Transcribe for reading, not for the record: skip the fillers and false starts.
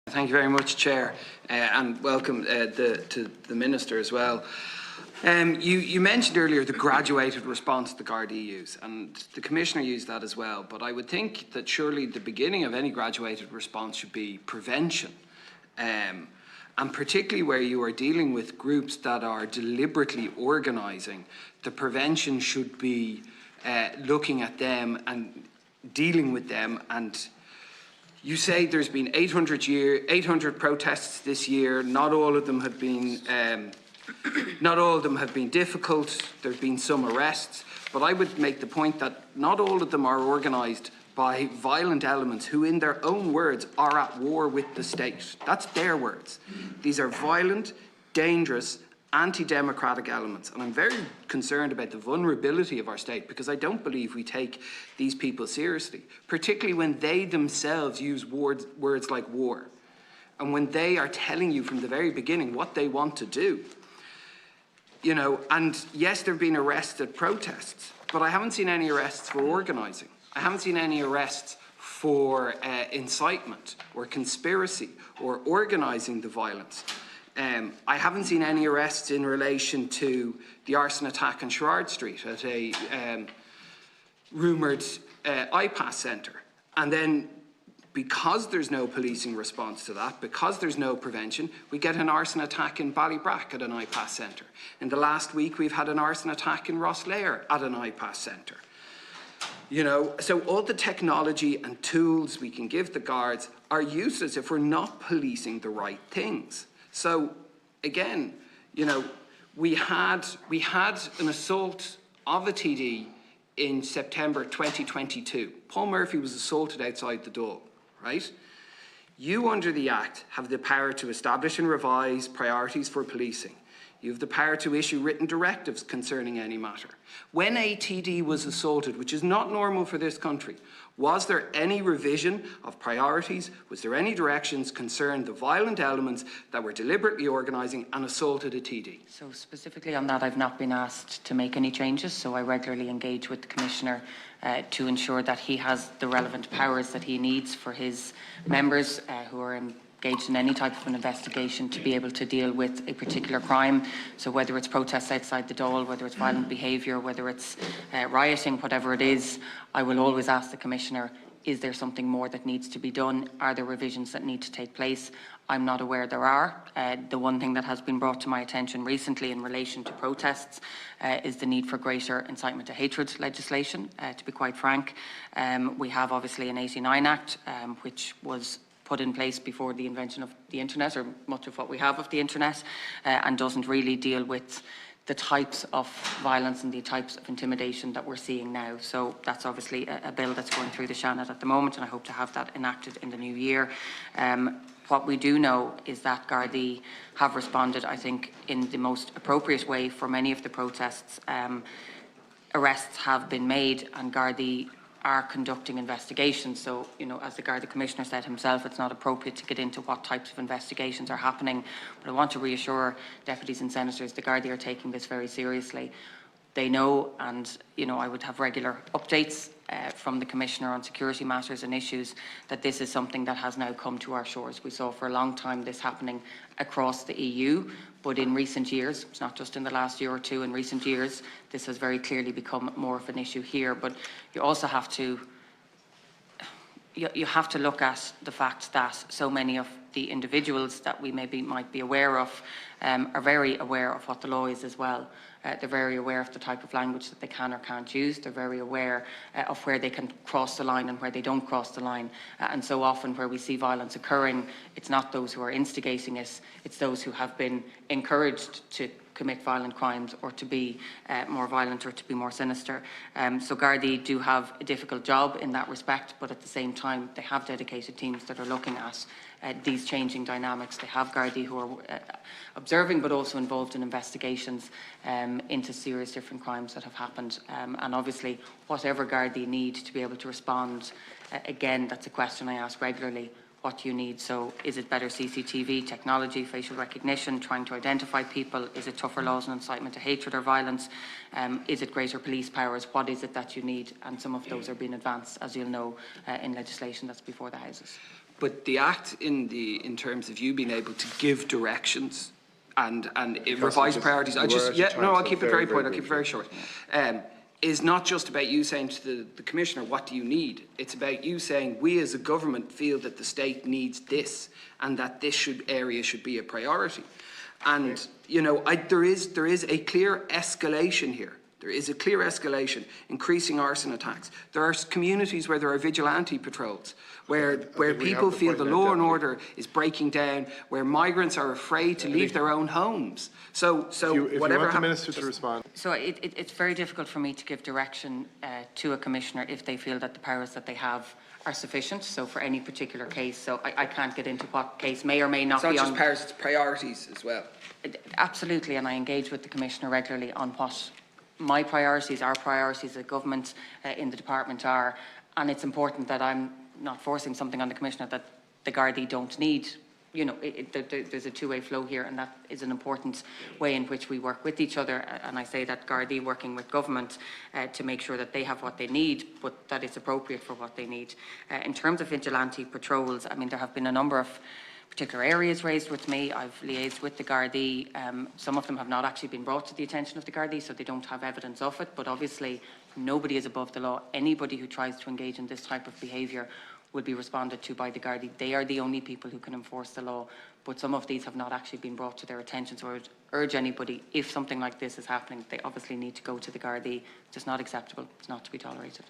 Thank you very much, Chair, and welcome to the Minister as well. You mentioned earlier the graduated response the Gardaí use, and the Commissioner used that as well, but I would think that surely the beginning of any graduated response should be prevention, and particularly where you are dealing with groups that are deliberately organising, the prevention should be looking at them and dealing with them. And you say there's been 800 protests this year. Not all of them have been difficult. There have been some arrests, but I would make the point that not all of them are organised by violent elements who, in their own words, are at war with the state. That's their words. These are violent, dangerous, anti-democratic elements, and I'm very concerned about the vulnerability of our state, because I don't believe we take these people seriously, particularly when they themselves use words like war, and when they are telling you from the very beginning what they want to do. You know, and yes, there have been arrests at protests, but I haven't seen any arrests for organising. I haven't seen any arrests for incitement or conspiracy or organising the violence. I haven't seen any arrests in relation to the arson attack on Sherrard Street at a rumoured iPass centre. And then, because there's no policing response to that, because there's no prevention, we get an arson attack in Ballybrack at an iPass centre. In the last week, we've had an arson attack in Rosslare at an iPass centre. You know, so all the technology and tools we can give the guards are useless if we're not policing the right things. So, again, you know, we had an assault of a TD in September 2022. Paul Murphy was assaulted outside the door, right? You, under the Act, have the power to establish and revise priorities for policing. You have the power to issue written directives concerning any matter. When a TD was assaulted, which is not normal for this country, was there any revision of priorities? Was there any directions concerned the violent elements that were deliberately organising and assaulted a TD? So specifically on that, I've not been asked to make any changes, so I regularly engage with the Commissioner to ensure that he has the relevant powers that he needs for his members who are engaged in any type of an investigation to be able to deal with a particular crime. So whether it's protests outside the Dáil, whether it's violent behaviour, whether it's rioting, whatever it is, I will always ask the Commissioner, is there something more that needs to be done? Are there revisions that need to take place? I'm not aware there are. The one thing that has been brought to my attention recently in relation to protests is the need for greater incitement to hatred legislation, to be quite frank. We have obviously an 89 Act, which was put in place before the invention of the internet, or much of what we have of the internet, and doesn't really deal with the types of violence and the types of intimidation that we're seeing now. So that's obviously a bill that's going through the Seanad at the moment, and I hope to have that enacted in the new year. What we do know is that Gardaí have responded, I think, in the most appropriate way for many of the protests. Arrests have been made, and Gardaí are conducting investigations. So, you know, as the Garda Commissioner said himself, it's not appropriate to get into what types of investigations are happening. But I want to reassure deputies and senators the Garda are taking this very seriously. They know, and, you know, I would have regular updates from the Commissioner on security matters and issues, that this is something that has now come to our shores. We saw for a long time this happening across the EU, but in recent years, it's not just in the last year or two, in recent years, this has very clearly become more of an issue here. But you also have to look at the fact that so many of the individuals that we might be aware of are very aware of what the law is as well. They're very aware of the type of language that they can or can't use. They're very aware of where they can cross the line and where they don't cross the line. And so often where we see violence occurring, it's not those who are instigating it, it's those who have been encouraged to commit violent crimes or to be more violent or to be more sinister. So Gardaí do have a difficult job in that respect, but at the same time they have dedicated teams that are looking at these changing dynamics. They have Gardaí who are observing but also involved in investigations into serious different crimes that have happened. And obviously whatever Gardaí need to be able to respond, again, that's a question I ask regularly. What do you need? So is it better CCTV, technology, facial recognition, trying to identify people? Is it tougher laws on incitement to hatred or violence? Is it greater police powers? What is it that you need? And some of those are being advanced, as you'll know, in legislation that's before the Houses. But the act in terms of you being able to give directions and revise priorities, I'll keep it very point, I'll keep it very short. Is not just about you saying to the Commissioner, what do you need? It's about you saying, we as a government feel that the state needs this and that this area should be a priority. And, you know, there is a clear escalation here. There is a clear escalation, increasing arson attacks. There are communities where there are vigilante patrols, where people feel the law and order is breaking down, where migrants are afraid to leave their own homes. So if you want the Minister to respond. So it's very difficult for me to give direction to a Commissioner if they feel that the powers that they have are sufficient. So for any particular case, so I can't get into what case may or may not be on. It's not just powers, it's priorities as well. Absolutely, and I engage with the Commissioner regularly on what my priorities, our priorities as government in the department are, and it's important that I'm not forcing something on the Commissioner that the Gardaí don't need. You know, there's a two-way flow here, and that is an important way in which we work with each other. And I say that Gardaí working with government to make sure that they have what they need, but that it's appropriate for what they need. In terms of vigilante patrols, I mean, there have been a number of particular areas raised with me. I've liaised with the Gardaí. Some of them have not actually been brought to the attention of the Gardaí, so they don't have evidence of it. But obviously, nobody is above the law. Anybody who tries to engage in this type of behaviour will be responded to by the Gardaí. They are the only people who can enforce the law. But some of these have not actually been brought to their attention. So I would urge anybody, if something like this is happening, they obviously need to go to the Gardaí. It's just not acceptable. It's not to be tolerated.